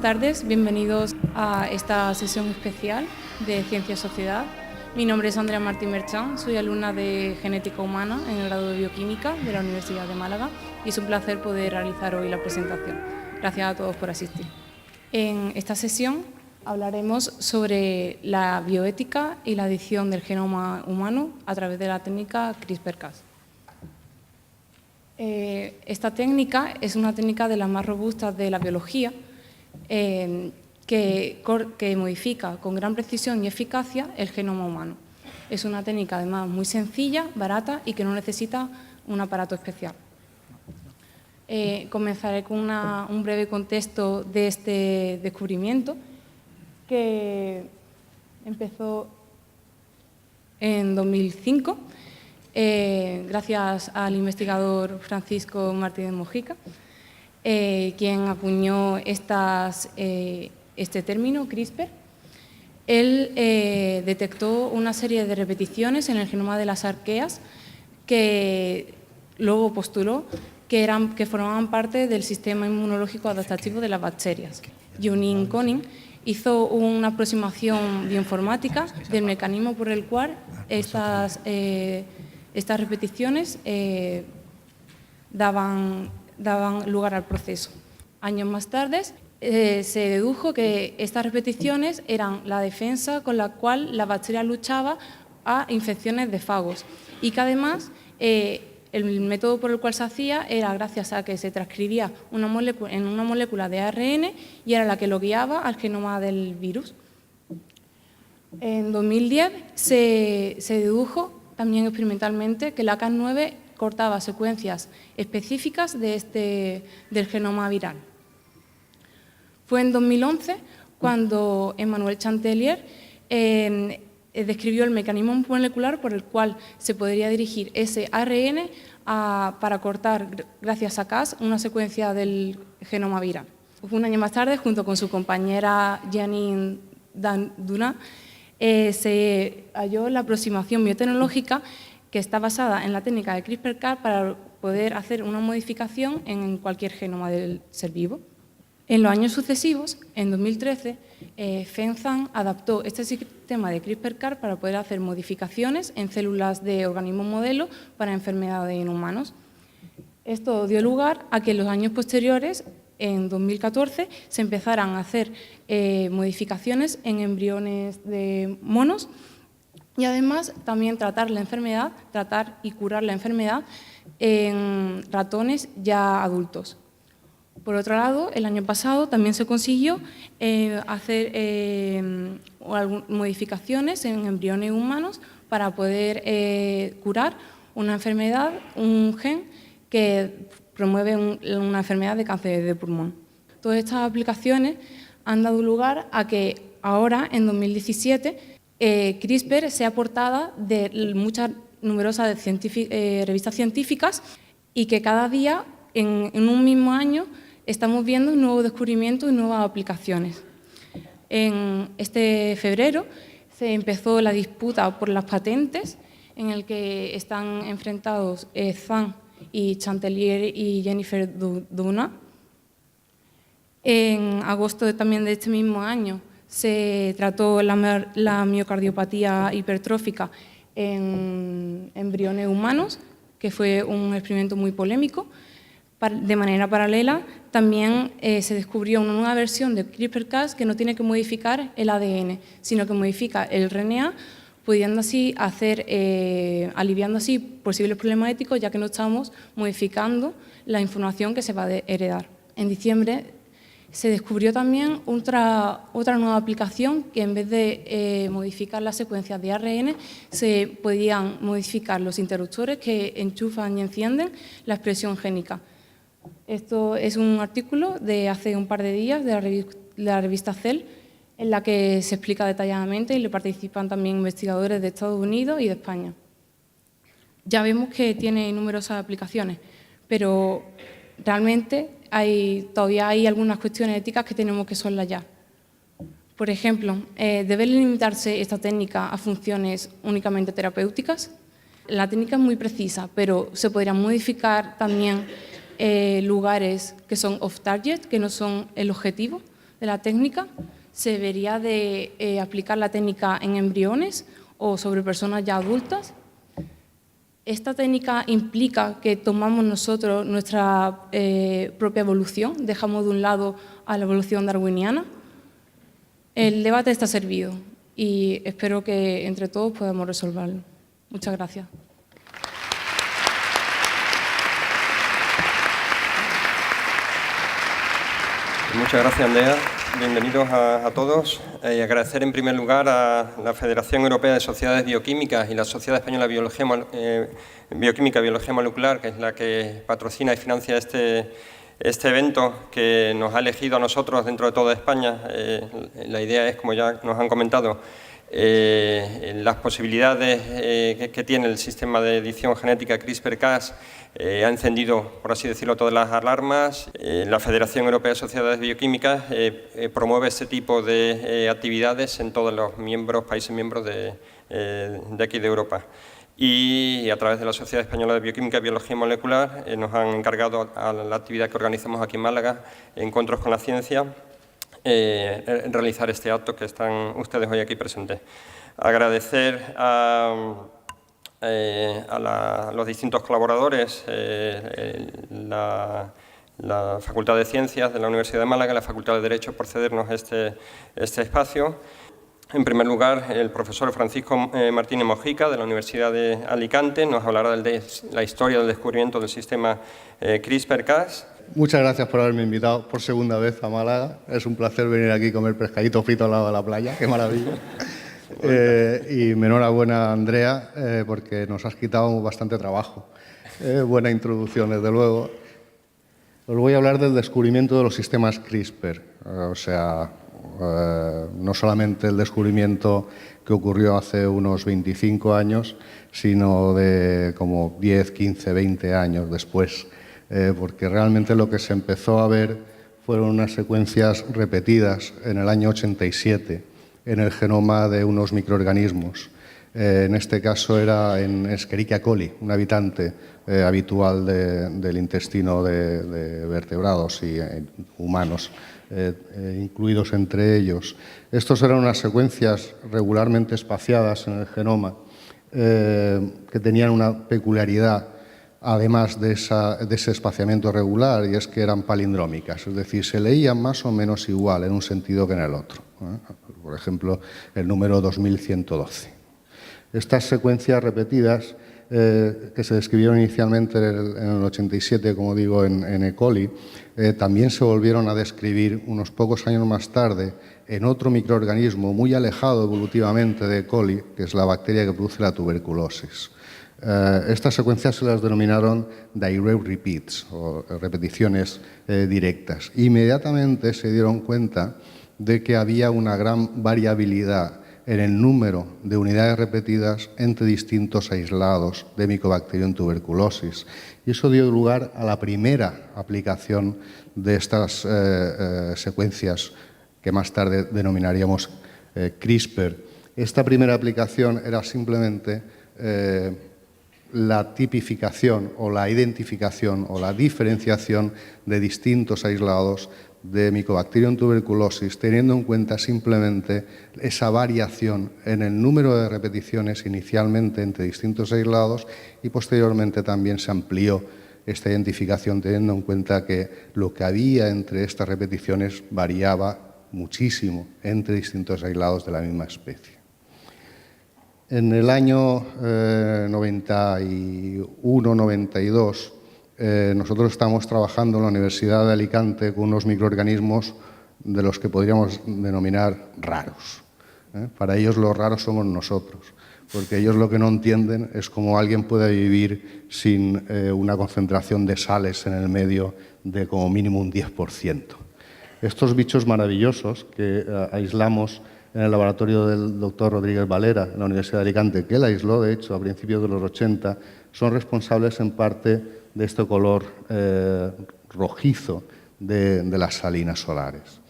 tardes, bienvenidos a esta sesión especial de Ciencia y Sociedad. Mi nombre es Andrea Martín Merchán, soy alumna de Genética Humana en el grado de Bioquímica de la Universidad de Málaga y es un placer poder realizar hoy la presentación. Gracias a todos por asistir. En esta sesión hablaremos sobre la bioética y la edición del genoma humano a través de la técnica CRISPR-Cas. Esta técnica es una técnica de las más robustas de la biología que modifica con gran precisión y eficacia el genoma humano. Es una técnica además muy sencilla, barata y que no necesita un aparato especial. Comenzaré con un breve contexto de este descubrimiento que empezó en 2005. Gracias al investigador Francisco Martínez Mojica, quien acuñó este término, CRISPR. Él detectó una serie de repeticiones en el genoma de las arqueas que luego postuló que formaban parte del sistema inmunológico adaptativo de las bacterias. Yunin Koning hizo una aproximación bioinformática del mecanismo por el cual estas repeticiones daban lugar al proceso. Años más tarde se dedujo que estas repeticiones eran la defensa con la cual la bacteria luchaba a infecciones de fagos y que además el método por el cual se hacía era gracias a que se transcribía en una molécula de ARN y era la que lo guiaba al genoma del virus. En 2010 se dedujo también experimentalmente que la Cas9 cortaba secuencias específicas del genoma viral. Fue en 2011 cuando Emmanuel Chatelier describió el mecanismo molecular por el cual se podría dirigir ese ARN para cortar, gracias a Cas, una secuencia del genoma viral. Un año más tarde, junto con su compañera Janine Duna, se halló la aproximación biotecnológica que está basada en la técnica de CRISPR-Cas para poder hacer una modificación en cualquier genoma del ser vivo. En los años sucesivos, en 2013, FENZAN adaptó este sistema de CRISPR-Cas para poder hacer modificaciones en células de organismos modelo para enfermedades en humanos. Esto dio lugar a que en los años posteriores, en 2014, se empezaran a hacer modificaciones en embriones de monos y además también tratar y curar la enfermedad en ratones ya adultos. Por otro lado, el año pasado también se consiguió hacer modificaciones en embriones humanos para poder curar una enfermedad, un gen que promueve una enfermedad de cáncer de pulmón. Todas estas aplicaciones han dado lugar a que ahora, en 2017, CRISPR sea portada de muchas numerosas revistas científicas y que cada día, en un mismo año, estamos viendo nuevos descubrimientos y nuevas aplicaciones. En este febrero se empezó la disputa por las patentes en el que están enfrentados Zhang y Chatelier y Jennifer Doudna. En agosto también de este mismo año se trató la miocardiopatía hipertrófica en embriones humanos, que fue un experimento muy polémico. De manera paralela, también se descubrió una nueva versión de CRISPR-Cas que no tiene que modificar el ADN, sino que modifica el RNA, pudiendo así aliviando así posibles problemas éticos, ya que no estamos modificando la información que se va a heredar. En diciembre se descubrió también otra nueva aplicación que en vez de modificar las secuencias de ARN, se podían modificar los interruptores que enchufan y encienden la expresión génica. Esto es un artículo de hace un par de días de la revista Cell, en la que se explica detalladamente y le participan también investigadores de Estados Unidos y de España. Ya vemos que tiene numerosas aplicaciones, pero realmente todavía hay algunas cuestiones éticas que tenemos que soslayar. Por ejemplo, ¿debe limitarse esta técnica a funciones únicamente terapéuticas? La técnica es muy precisa, pero se podrían modificar también lugares que son off-target, que no son el objetivo de la técnica, se debería de aplicar la técnica en embriones o sobre personas ya adultas. Esta técnica implica que tomamos nosotros nuestra propia evolución, dejamos de un lado a la evolución darwiniana. El debate está servido y espero que entre todos podamos resolverlo. Muchas gracias. Muchas gracias, Andrea. Bienvenidos a todos. Agradecer en primer lugar a la Federación Europea de Sociedades Bioquímicas y la Sociedad Española de Bioquímica y Biología Molecular, que es la que patrocina y financia este evento que nos ha elegido a nosotros dentro de toda España. La idea es, como ya nos han comentado, las posibilidades que tiene el sistema de edición genética CRISPR-Cas ha encendido, por así decirlo, todas las alarmas. La Federación Europea de Sociedades Bioquímicas promueve este tipo de actividades en todos los países miembros de aquí de Europa. Y a través de la Sociedad Española de Bioquímica y Biología Molecular nos han encargado a la actividad que organizamos aquí en Málaga, Encuentros con la Ciencia, realizar este acto que están ustedes hoy aquí presentes. Agradecer a los distintos colaboradores, la Facultad de Ciencias de la Universidad de Málaga, la Facultad de Derecho, por cedernos este espacio. En primer lugar, el profesor Francisco Martínez Mojica, de la Universidad de Alicante, nos hablará de la historia del descubrimiento del sistema CRISPR-Cas. Muchas gracias por haberme invitado por segunda vez a Málaga. Es un placer venir aquí y comer pescadito frito al lado de la playa. ¡Qué maravilla! Y enhorabuena, Andrea, porque nos has quitado bastante trabajo. Buena introducción, desde luego. Os voy a hablar del descubrimiento de los sistemas CRISPR. O sea, no solamente el descubrimiento que ocurrió hace unos 25 años, sino de como 10, 15, 20 años después. Porque realmente lo que se empezó a ver fueron unas secuencias repetidas en el año 87 en el genoma de unos microorganismos. En este caso era en Escherichia coli, un habitante habitual del intestino de vertebrados y humanos, incluidos entre ellos. Estos eran unas secuencias regularmente espaciadas en el genoma que tenían una peculiaridad, además de ese espaciamiento regular, y es que eran palindrómicas, es decir, se leían más o menos igual en un sentido que en el otro. Por ejemplo, el número 2112. Estas secuencias repetidas, que se describieron inicialmente en el 87, como digo, en E. coli, también se volvieron a describir unos pocos años más tarde en otro microorganismo muy alejado evolutivamente de E. coli, que es la bacteria que produce la tuberculosis. Estas secuencias se las denominaron direct repeats, o repeticiones directas. Inmediatamente se dieron cuenta de que había una gran variabilidad en el número de unidades repetidas entre distintos aislados de Mycobacterium tuberculosis. Y eso dio lugar a la primera aplicación de estas secuencias que más tarde denominaríamos CRISPR. Esta primera aplicación era simplemente la tipificación o la identificación o la diferenciación de distintos aislados de Mycobacterium tuberculosis, teniendo en cuenta simplemente esa variación en el número de repeticiones inicialmente entre distintos aislados, y posteriormente también se amplió esta identificación teniendo en cuenta que lo que había entre estas repeticiones variaba muchísimo entre distintos aislados de la misma especie. En el año 91-92, nosotros estamos trabajando en la Universidad de Alicante con unos microorganismos de los que podríamos denominar raros. Para ellos los raros somos nosotros, porque ellos lo que no entienden es cómo alguien puede vivir sin una concentración de sales en el medio de como mínimo un 10%. Estos bichos maravillosos que aislamos en el laboratorio del doctor Rodríguez Valera en la Universidad de Alicante, que él aisló, de hecho, a principios de los 80, son responsables en parte de este color rojizo de las salinas solares.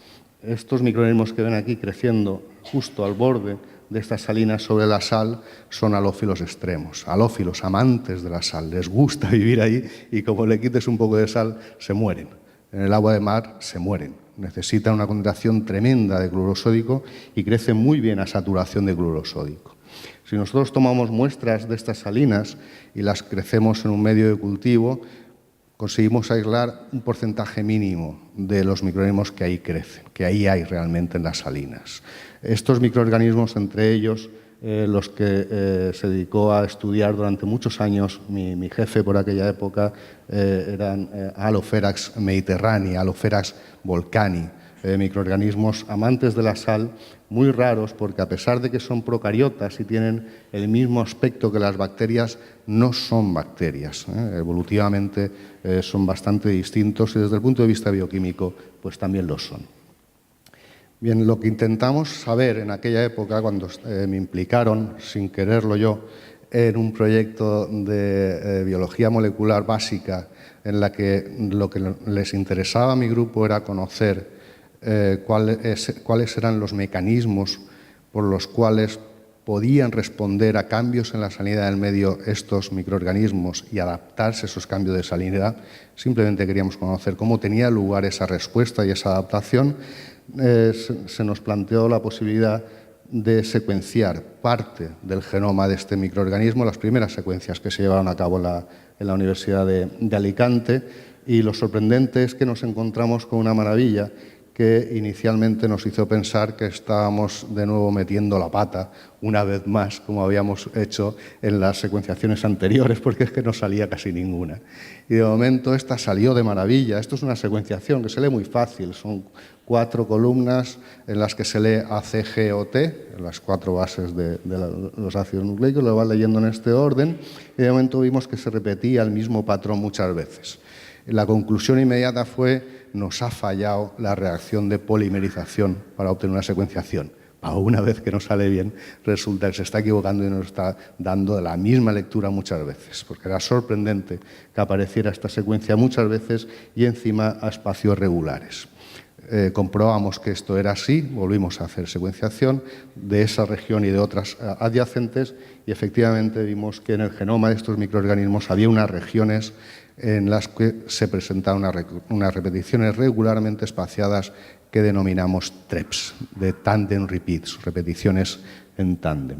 Estos microorganismos que ven aquí creciendo justo al borde de estas salinas sobre la sal son halófilos extremos, halófilos, amantes de la sal. Les gusta vivir ahí y como le quites un poco de sal, se mueren. En el agua de mar se mueren, necesitan una concentración tremenda de cloruro sódico y crecen muy bien a saturación de cloruro sódico. Si nosotros tomamos muestras de estas salinas y las crecemos en un medio de cultivo, conseguimos aislar un porcentaje mínimo de los microorganismos que ahí crecen, que ahí hay realmente en las salinas. Estos microorganismos, entre ellos, los que se dedicó a estudiar durante muchos años mi jefe por aquella época, eran Halopherax mediterranei, Halopherax volcani, microorganismos amantes de la sal, muy raros porque a pesar de que son procariotas y tienen el mismo aspecto que las bacterias, no son bacterias. Evolutivamente son bastante distintos y desde el punto de vista bioquímico pues también lo son. Bien, lo que intentamos saber en aquella época, cuando me implicaron, sin quererlo yo, en un proyecto de biología molecular básica en la que lo que les interesaba a mi grupo era conocer cuáles eran los mecanismos por los cuales podían responder a cambios en la salinidad del medio estos microorganismos y adaptarse a esos cambios de salinidad. Simplemente queríamos conocer cómo tenía lugar esa respuesta y esa adaptación. Se nos planteó la posibilidad de secuenciar parte del genoma de este microorganismo, las primeras secuencias que se llevaron a cabo en la Universidad de Alicante, y lo sorprendente es que nos encontramos con una maravilla que inicialmente nos hizo pensar que estábamos de nuevo metiendo la pata una vez más, como habíamos hecho en las secuenciaciones anteriores, porque es que no salía casi ninguna. Y de momento esta salió de maravilla. Esto es una secuenciación que se lee muy fácil, son 4 columnas en las que se lee A, C, G o T, las 4 bases de los ácidos nucleicos, lo van leyendo en este orden, y de momento vimos que se repetía el mismo patrón muchas veces. La conclusión inmediata fue: nos ha fallado la reacción de polimerización para obtener una secuenciación. Una vez que no sale bien, resulta que se está equivocando y nos está dando la misma lectura muchas veces, porque era sorprendente que apareciera esta secuencia muchas veces y encima a espacios regulares. Comprobamos que esto era así, volvimos a hacer secuenciación de esa región y de otras adyacentes y efectivamente vimos que en el genoma de estos microorganismos había unas regiones en las que se presentaban unas repeticiones regularmente espaciadas que denominamos TREPs, de tandem repeats, repeticiones en tándem.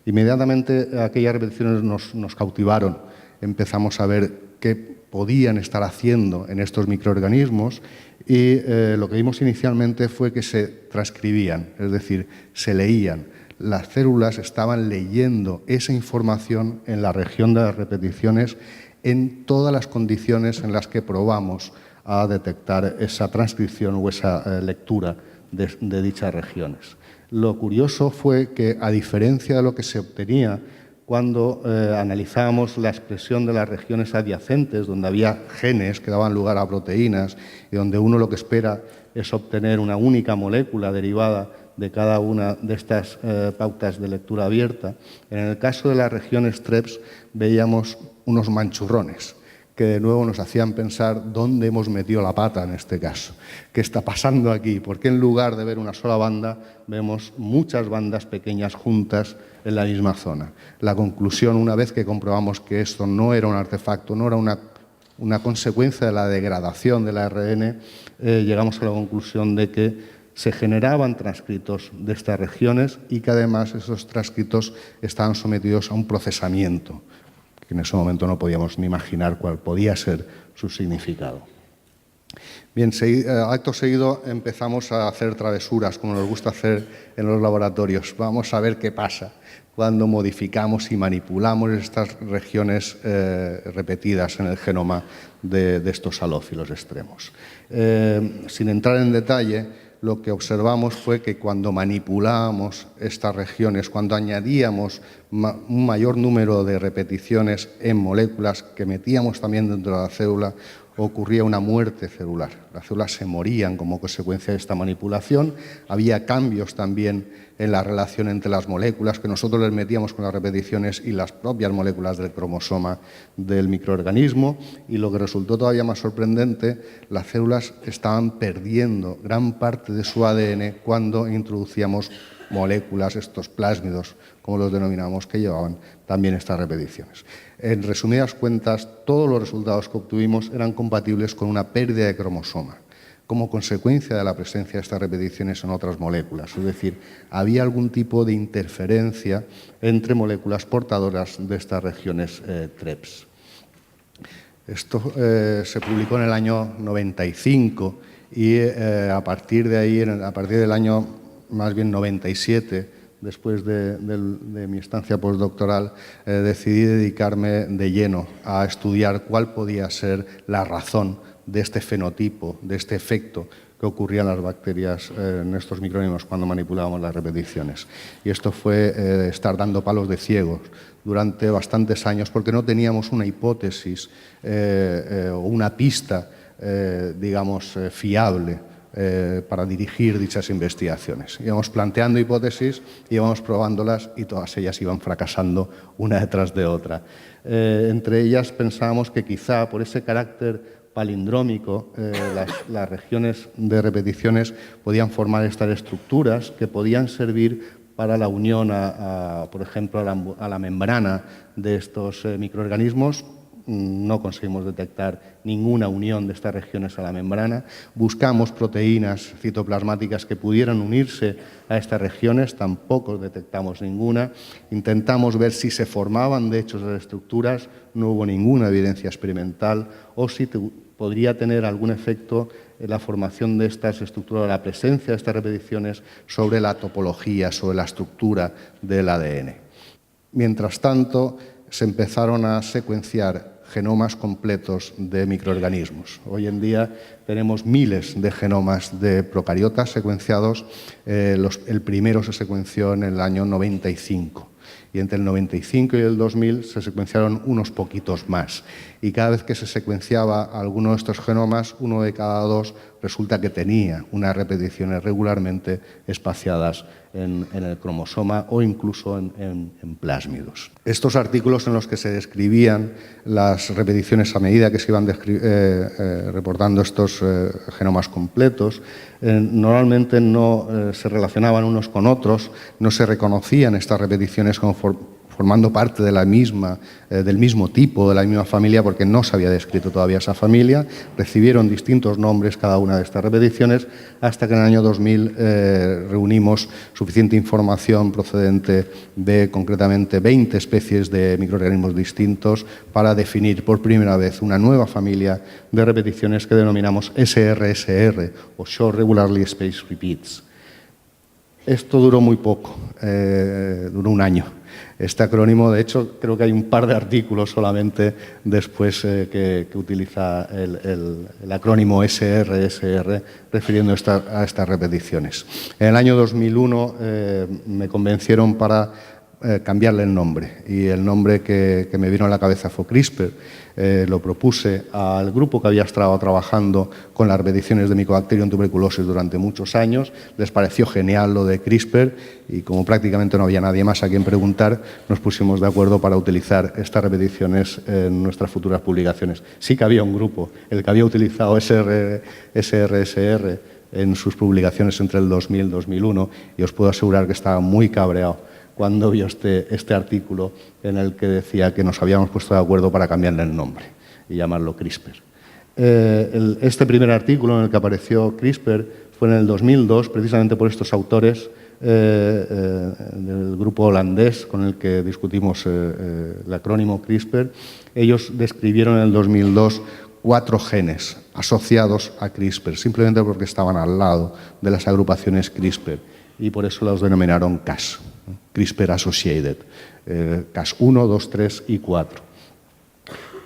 Inmediatamente aquellas repeticiones nos cautivaron, empezamos a ver qué podían estar haciendo en estos microorganismos y lo que vimos inicialmente fue que se transcribían, es decir, se leían. Las células estaban leyendo esa información en la región de las repeticiones en todas las condiciones en las que probamos a detectar esa transcripción o esa lectura de dichas regiones. Lo curioso fue que, a diferencia de lo que se obtenía cuando analizábamos la expresión de las regiones adyacentes, donde había genes que daban lugar a proteínas y donde uno lo que espera es obtener una única molécula derivada de cada una de estas pautas de lectura abierta, en el caso de las regiones TREPs veíamos unos manchurrones que de nuevo nos hacían pensar dónde hemos metido la pata en este caso. ¿Qué está pasando aquí? ¿Por qué en lugar de ver una sola banda vemos muchas bandas pequeñas juntas en la misma zona? La conclusión, una vez que comprobamos que esto no era un artefacto, no era una consecuencia de la degradación del ARN, llegamos a la conclusión de que se generaban transcritos de estas regiones y que además esos transcritos estaban sometidos a un procesamiento, que en ese momento no podíamos ni imaginar cuál podía ser su significado. Bien, acto seguido empezamos a hacer travesuras, como nos gusta hacer en los laboratorios. Vamos a ver qué pasa cuando modificamos y manipulamos estas regiones repetidas en el genoma de estos halófilos extremos. Sin entrar en detalle, lo que observamos fue que cuando manipulábamos estas regiones, cuando añadíamos un mayor número de repeticiones en moléculas que metíamos también dentro de la célula, ocurría una muerte celular. Las células se morían como consecuencia de esta manipulación. Había cambios también en la relación entre las moléculas que nosotros les metíamos con las repeticiones y las propias moléculas del cromosoma del microorganismo. Y lo que resultó todavía más sorprendente, las células estaban perdiendo gran parte de su ADN cuando introducíamos moléculas, estos plásmidos, como los denominamos, que llevaban también estas repeticiones. En resumidas cuentas, todos los resultados que obtuvimos eran compatibles con una pérdida de cromosoma, como consecuencia de la presencia de estas repeticiones en otras moléculas. Es decir, había algún tipo de interferencia entre moléculas portadoras de estas regiones TREPS. Esto se publicó en el año 95 y a partir de ahí, a partir del año más bien 97, después de mi estancia postdoctoral, decidí dedicarme de lleno a estudiar cuál podía ser la razón de este fenotipo, de este efecto que ocurría en las bacterias, en estos microorganismos, cuando manipulábamos las repeticiones. Y esto fue estar dando palos de ciegos durante bastantes años, porque no teníamos una hipótesis o una pista, digamos, fiable para dirigir dichas investigaciones. Íbamos planteando hipótesis, íbamos probándolas y todas ellas iban fracasando una detrás de otra. Entre ellas pensábamos que quizá por ese carácter palindrómico, las regiones de repeticiones podían formar estas estructuras que podían servir para la unión, por ejemplo, a la membrana de estos microorganismos. No conseguimos detectar ninguna unión de estas regiones a la membrana. Buscamos proteínas citoplasmáticas que pudieran unirse a estas regiones, tampoco detectamos ninguna. Intentamos ver si se formaban de hecho esas estructuras, no hubo ninguna evidencia experimental, o si podría tener algún efecto en la formación de estas estructuras, la presencia de estas repeticiones sobre la topología, sobre la estructura del ADN. Mientras tanto, se empezaron a secuenciar genomas completos de microorganismos. Hoy en día tenemos miles de genomas de procariotas secuenciados. El primero se secuenció en el año 95. Y entre el 95 y el 2000 se secuenciaron unos poquitos más. Y cada vez que se secuenciaba alguno de estos genomas, uno de cada dos resulta que tenía unas repeticiones regularmente espaciadas en el cromosoma o incluso en plásmidos. Estos artículos en los que se describían las repeticiones a medida que se iban reportando estos genomas completos, normalmente no se relacionaban unos con otros, no se reconocían estas repeticiones como formando parte de la misma, del mismo tipo, de la misma familia, porque no se había descrito todavía esa familia. Recibieron distintos nombres cada una de estas repeticiones, hasta que en el año 2000 reunimos suficiente información procedente de concretamente 20 especies de microorganismos distintos para definir por primera vez una nueva familia de repeticiones que denominamos SRSR, o Short Regularly Spaced Repeats. Esto duró muy poco, duró un año. Este acrónimo, de hecho, creo que hay un par de artículos solamente después que utiliza el acrónimo SRSR refiriendo a estas repeticiones. En el año 2001 me convencieron para cambiarle el nombre, y el nombre que me vino a la cabeza fue CRISPR. Lo propuse al grupo que había estado trabajando con las repeticiones de Mycobacterium tuberculosis durante muchos años. Les pareció genial lo de CRISPR y, como prácticamente no había nadie más a quien preguntar, nos pusimos de acuerdo para utilizar estas repeticiones en nuestras futuras publicaciones. Sí que había un grupo, el que había utilizado SRSR en sus publicaciones entre el 2000 y el 2001, y os puedo asegurar que estaba muy cabreado cuando vio este artículo en el que decía que nos habíamos puesto de acuerdo para cambiarle el nombre y llamarlo CRISPR. Este primer artículo en el que apareció CRISPR fue en el 2002, precisamente por estos autores del grupo holandés con el que discutimos el acrónimo CRISPR. Ellos describieron en el 2002 4 genes asociados a CRISPR, simplemente porque estaban al lado de las agrupaciones CRISPR, y por eso los denominaron Cas, CRISPR Associated, Cas 1, 2, 3 y 4.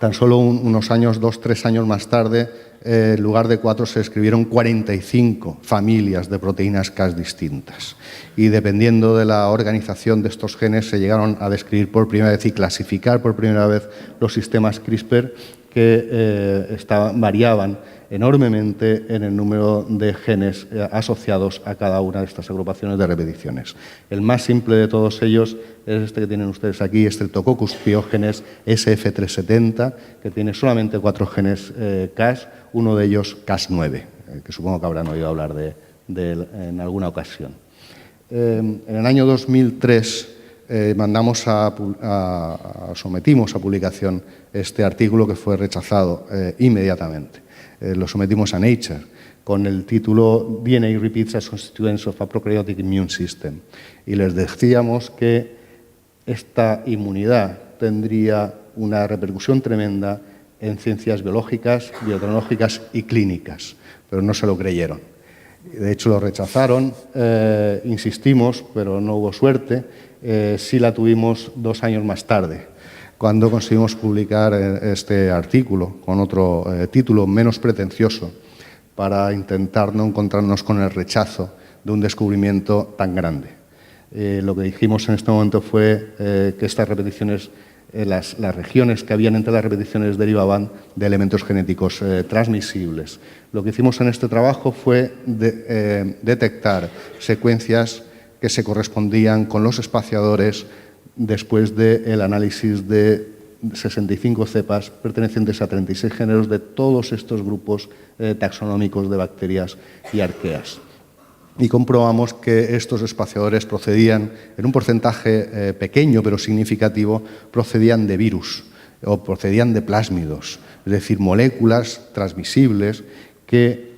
Tan solo unos años, 2, 3 años más tarde, en lugar de 4 se describieron 45 familias de proteínas Cas distintas. Y dependiendo de la organización de estos genes, se llegaron a describir por primera vez y clasificar por primera vez los sistemas CRISPR, que variaban enormemente en el número de genes asociados a cada una de estas agrupaciones de repeticiones. El más simple de todos ellos es este que tienen ustedes aquí, Streptococcus pyogenes SF370, que tiene solamente 4 genes Cas, uno de ellos Cas9, que supongo que habrán oído hablar de él en alguna ocasión. En el año 2003 sometimos a publicación este artículo, que fue rechazado inmediatamente. Lo sometimos a Nature, con el título DNA Repeats as Constituents of a Prokaryotic Immune System. Y les decíamos que esta inmunidad tendría una repercusión tremenda en ciencias biológicas, biotecnológicas y clínicas, pero no se lo creyeron. De hecho, lo rechazaron, insistimos, pero no hubo suerte. Sí la tuvimos 2 años más tarde, cuando conseguimos publicar este artículo con otro título menos pretencioso para intentar no encontrarnos con el rechazo de un descubrimiento tan grande. Lo que dijimos en este momento fue que estas repeticiones, las regiones que habían entre las repeticiones derivaban de elementos genéticos transmisibles. Lo que hicimos en este trabajo fue detectar secuencias que se correspondían con los espaciadores después del análisis de 65 cepas pertenecientes a 36 géneros de todos estos grupos taxonómicos de bacterias y arqueas. Y comprobamos que estos espaciadores procedían, en un porcentaje pequeño pero significativo, procedían de virus o procedían de plásmidos, es decir, moléculas transmisibles que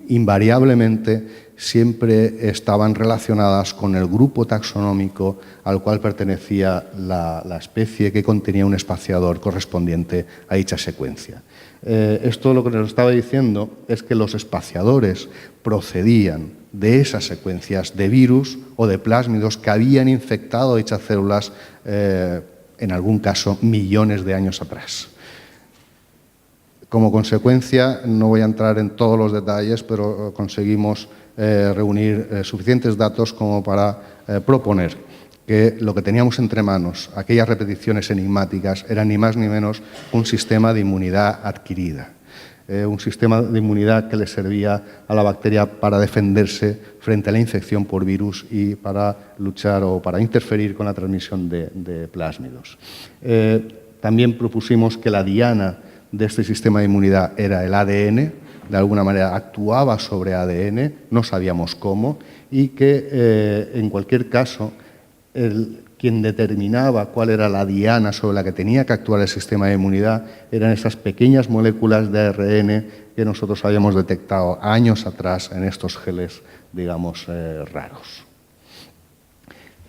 invariablemente siempre estaban relacionadas con el grupo taxonómico al cual pertenecía la especie que contenía un espaciador correspondiente a dicha secuencia. Esto lo que nos estaba diciendo es que los espaciadores procedían de esas secuencias de virus o de plásmidos que habían infectado dichas células, en algún caso, millones de años atrás. Como consecuencia, no voy a entrar en todos los detalles, pero conseguimos reunir suficientes datos como para proponer que lo que teníamos entre manos, aquellas repeticiones enigmáticas, eran ni más ni menos un sistema de inmunidad adquirida, un sistema de inmunidad que le servía a la bacteria para defenderse frente a la infección por virus y para luchar o para interferir con la transmisión de plásmidos. También propusimos que la diana de este sistema de inmunidad era el ADN, de alguna manera actuaba sobre ADN, no sabíamos cómo, y que en cualquier caso quien determinaba cuál era la diana sobre la que tenía que actuar el sistema de inmunidad eran esas pequeñas moléculas de ARN que nosotros habíamos detectado años atrás en estos geles, digamos, raros.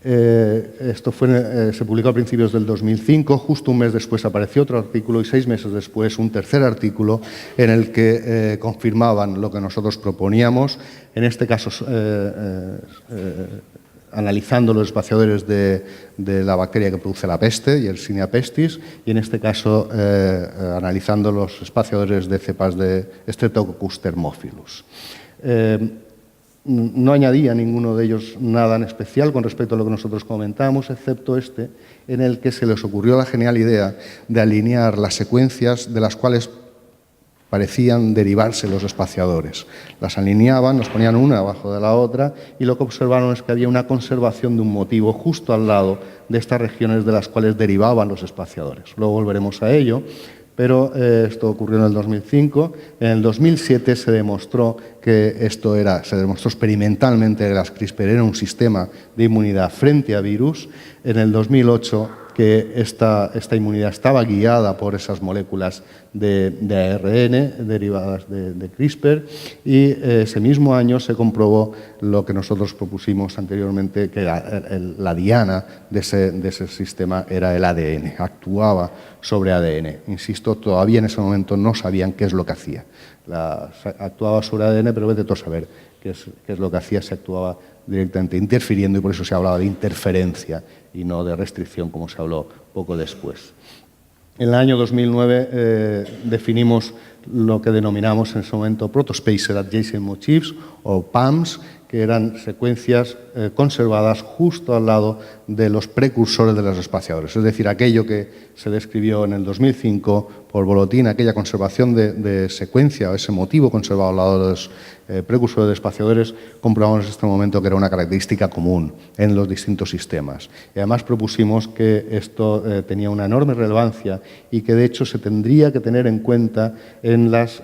Esto se publicó a principios del 2005, justo un mes después apareció otro artículo y 6 meses después un tercer artículo en el que confirmaban lo que nosotros proponíamos, en este caso analizando los espaciadores de la bacteria que produce la peste, Yersinia pestis, y en este caso analizando los espaciadores de cepas de Streptococcus thermophilus. No añadía ninguno de ellos nada en especial con respecto a lo que nosotros comentábamos, excepto este, en el que se les ocurrió la genial idea de alinear las secuencias de las cuales parecían derivarse los espaciadores. Las alineaban, nos ponían una abajo de la otra y lo que observaron es que había una conservación de un motivo justo al lado de estas regiones de las cuales derivaban los espaciadores. Luego volveremos a ello. Pero esto ocurrió en el 2005. En el 2007 se demostró que se demostró experimentalmente que las CRISPR eran un sistema de inmunidad frente a virus. En el 2008 que esta inmunidad estaba guiada por esas moléculas de ARN derivadas de CRISPR y ese mismo año se comprobó lo que nosotros propusimos anteriormente, que la diana de ese sistema era el ADN, actuaba sobre ADN. Insisto, todavía en ese momento no sabían qué es lo que hacía. Actuaba sobre ADN, pero vete tú a saber qué es lo que hacía, se actuaba directamente interfiriendo y por eso se hablaba de interferencia y no de restricción, como se habló poco después. En el año 2009 definimos lo que denominamos en ese momento Protospacer Adjacent Motifs o PAMs, que eran secuencias conservadas justo al lado de los precursores de los espaciadores, es decir, aquello que se describió en el 2005 por Bolotin, aquella conservación de secuencia o ese motivo conservado al lado de los precursores de espaciadores, comprobamos en este momento que era una característica común en los distintos sistemas. Y además propusimos que esto tenía una enorme relevancia y que de hecho se tendría que tener en cuenta en las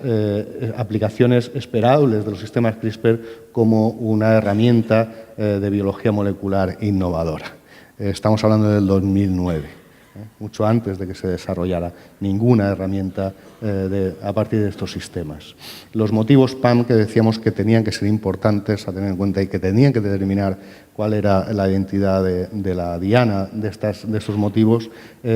aplicaciones esperables de los sistemas CRISPR como una herramienta de biología molecular innovadora. Estamos hablando del 2009. mucho antes de que se desarrollara ninguna herramienta a partir de estos sistemas. Los motivos PAM que decíamos que tenían que ser importantes a tener en cuenta y que tenían que determinar cuál era la identidad de la diana de estos motivos,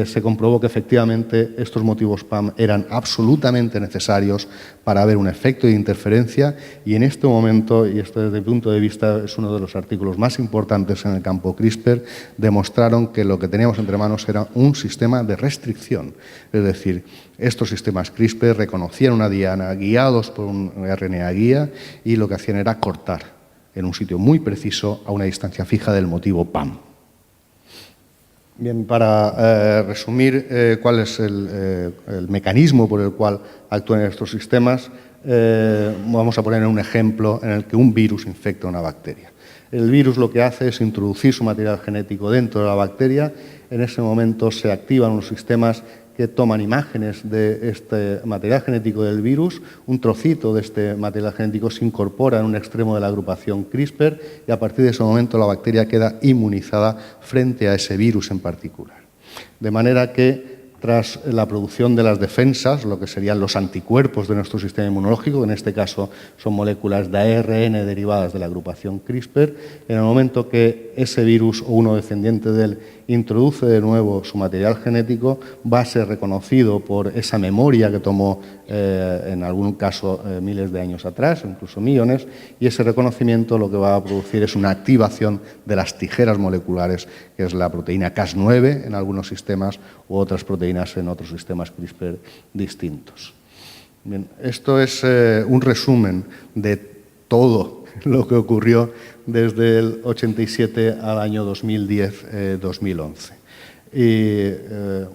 se comprobó que efectivamente estos motivos PAM eran absolutamente necesarios para ver un efecto de interferencia, y en este momento, y esto desde mi punto de vista es uno de los artículos más importantes en el campo CRISPR, demostraron que lo que teníamos entre manos era un sistema de restricción. Es decir, estos sistemas CRISPR reconocían una diana guiados por un RNA guía y lo que hacían era cortar en un sitio muy preciso a una distancia fija del motivo PAM. Bien, para resumir cuál es el mecanismo por el cual actúan estos sistemas, vamos a poner un ejemplo en el que un virus infecta una bacteria. El virus lo que hace es introducir su material genético dentro de la bacteria. En ese momento se activan unos sistemas que toman imágenes de este material genético del virus. Un trocito de este material genético se incorpora en un extremo de la agrupación CRISPR y a partir de ese momento la bacteria queda inmunizada frente a ese virus en particular. De manera que tras la producción de las defensas, lo que serían los anticuerpos de nuestro sistema inmunológico, en este caso son moléculas de ARN derivadas de la agrupación CRISPR, en el momento que ese virus o uno descendiente de él introduce de nuevo su material genético, va a ser reconocido por esa memoria que tomó en algún caso miles de años atrás, incluso millones, y ese reconocimiento lo que va a producir es una activación de las tijeras moleculares, que es la proteína Cas9 en algunos sistemas u otras proteínas en otros sistemas CRISPR distintos. Bien, esto es un resumen de todo lo que ocurrió desde el 87 al año 2010-2011. Y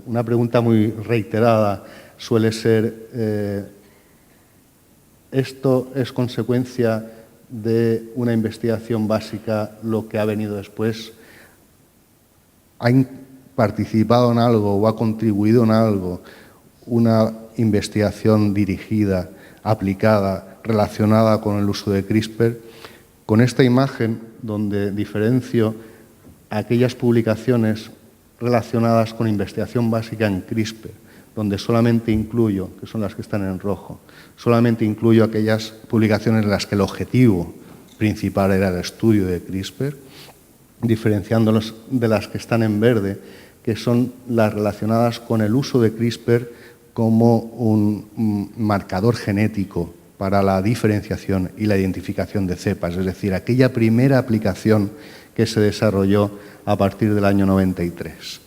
una pregunta muy reiterada suele ser, ¿esto es consecuencia de una investigación básica lo que ha venido después? ¿Ha participado en algo o ha contribuido en algo una investigación dirigida, aplicada, relacionada con el uso de CRISPR? Con esta imagen, donde diferencio aquellas publicaciones relacionadas con investigación básica en CRISPR, donde solamente incluyo, que son las que están en rojo, solamente incluyo aquellas publicaciones en las que el objetivo principal era el estudio de CRISPR, diferenciándolos de las que están en verde, que son las relacionadas con el uso de CRISPR como un marcador genético para la diferenciación y la identificación de cepas, es decir, aquella primera aplicación que se desarrolló a partir del año 93.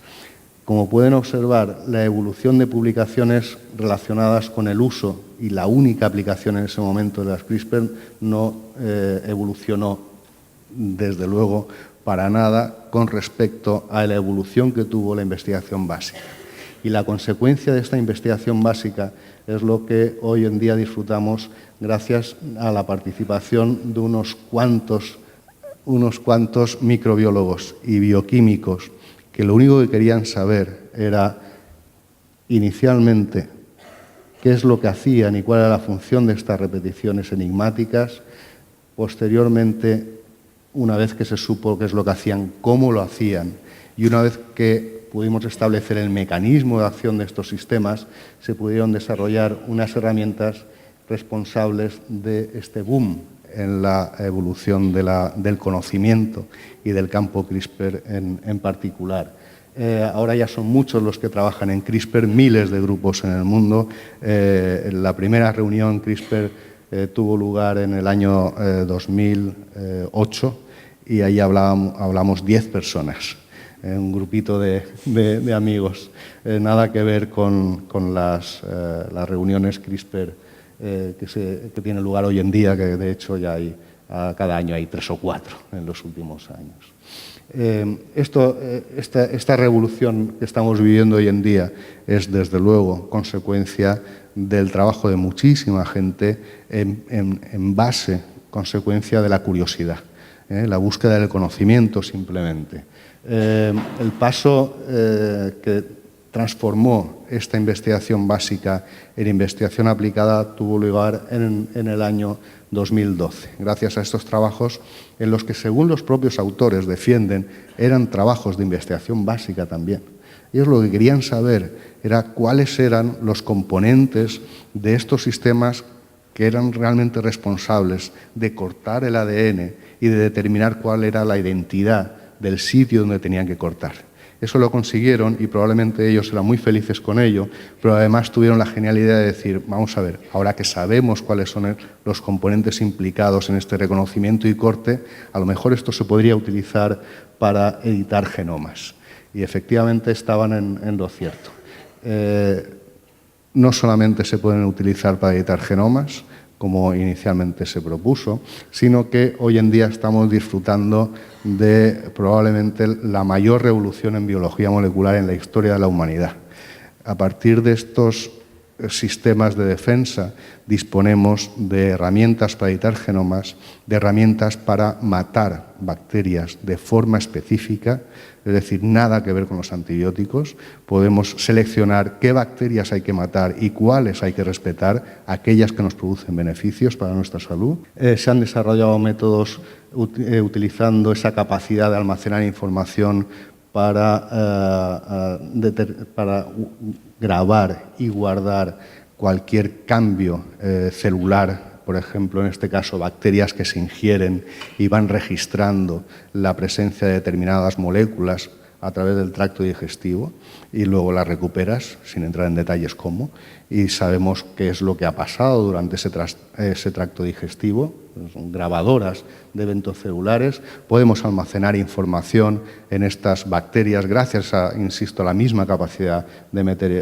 Como pueden observar, la evolución de publicaciones relacionadas con el uso y la única aplicación en ese momento de las CRISPR no evolucionó, desde luego, para nada con respecto a la evolución que tuvo la investigación básica. Y la consecuencia de esta investigación básica es lo que hoy en día disfrutamos gracias a la participación de unos cuantos microbiólogos y bioquímicos que lo único que querían saber era inicialmente qué es lo que hacían y cuál era la función de estas repeticiones enigmáticas. Posteriormente, una vez que se supo qué es lo que hacían, cómo lo hacían, y una vez que pudimos establecer el mecanismo de acción de estos sistemas, se pudieron desarrollar unas herramientas responsables de este boom en la evolución del conocimiento y del campo CRISPR en particular. Ahora ya son muchos los que trabajan en CRISPR, miles de grupos en el mundo. La primera reunión CRISPR tuvo lugar en el año 2008 y ahí hablamos 10 personas. Un grupito de amigos, nada que ver con las reuniones CRISPR que tienen lugar hoy en día, que de hecho ya cada año hay 3 o 4 en los últimos años. Esta revolución que estamos viviendo hoy en día es desde luego consecuencia del trabajo de muchísima gente en base, consecuencia de la curiosidad, la búsqueda del conocimiento simplemente. El paso que transformó esta investigación básica en investigación aplicada tuvo lugar en el año 2012, gracias a estos trabajos en los que, según los propios autores defienden, eran trabajos de investigación básica también. Ellos lo que querían saber era cuáles eran los componentes de estos sistemas que eran realmente responsables de cortar el ADN y de determinar cuál era la identidad del sitio donde tenían que cortar. Eso lo consiguieron y probablemente ellos eran muy felices con ello, pero además tuvieron la genial idea de decir, vamos a ver, ahora que sabemos cuáles son los componentes implicados en este reconocimiento y corte, a lo mejor esto se podría utilizar para editar genomas. Y efectivamente estaban en lo cierto. No solamente se pueden utilizar para editar genomas, como inicialmente se propuso, sino que hoy en día estamos disfrutando de probablemente la mayor revolución en biología molecular en la historia de la humanidad. A partir de estos sistemas de defensa disponemos de herramientas para editar genomas, de herramientas para matar bacterias de forma específica, es decir, nada que ver con los antibióticos. Podemos seleccionar qué bacterias hay que matar y cuáles hay que respetar, aquellas que nos producen beneficios para nuestra salud. Se han desarrollado métodos utilizando esa capacidad de almacenar información para grabar y guardar cualquier cambio celular, por ejemplo, en este caso, bacterias que se ingieren y van registrando la presencia de determinadas moléculas a través del tracto digestivo y luego las recuperas, sin entrar en detalles cómo, y sabemos qué es lo que ha pasado durante ese tracto digestivo. Son grabadoras de eventos celulares. Podemos almacenar información en estas bacterias gracias a, insisto, la misma capacidad de meter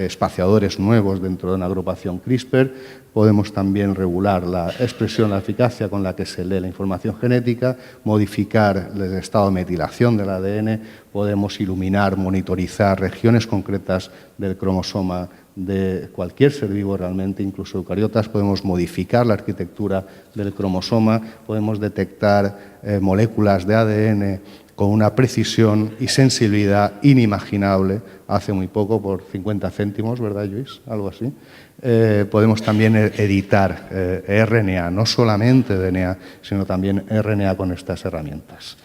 espaciadores nuevos dentro de una agrupación CRISPR. Podemos también regular la expresión, la eficacia con la que se lee la información genética, modificar el estado de metilación del ADN, podemos iluminar, monitorizar regiones concretas del cromosoma de cualquier ser vivo realmente, incluso eucariotas, podemos modificar la arquitectura del cromosoma, podemos detectar moléculas de ADN con una precisión y sensibilidad inimaginable hace muy poco por 50 céntimos, ¿verdad, Lluís? Algo así. Podemos también editar RNA, no solamente DNA, sino también RNA con estas herramientas.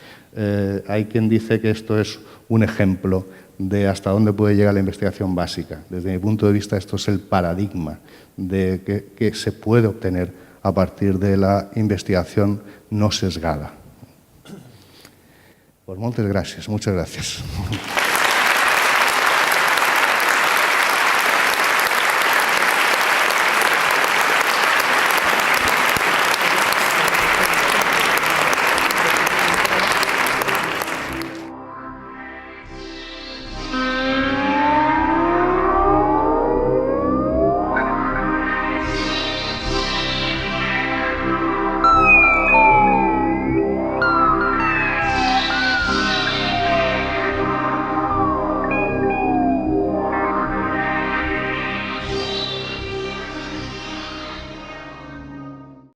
Hay quien dice que esto es un ejemplo de hasta dónde puede llegar la investigación básica. Desde mi punto de vista, esto es el paradigma de que se puede obtener a partir de la investigación no sesgada. Pues muchas gracias.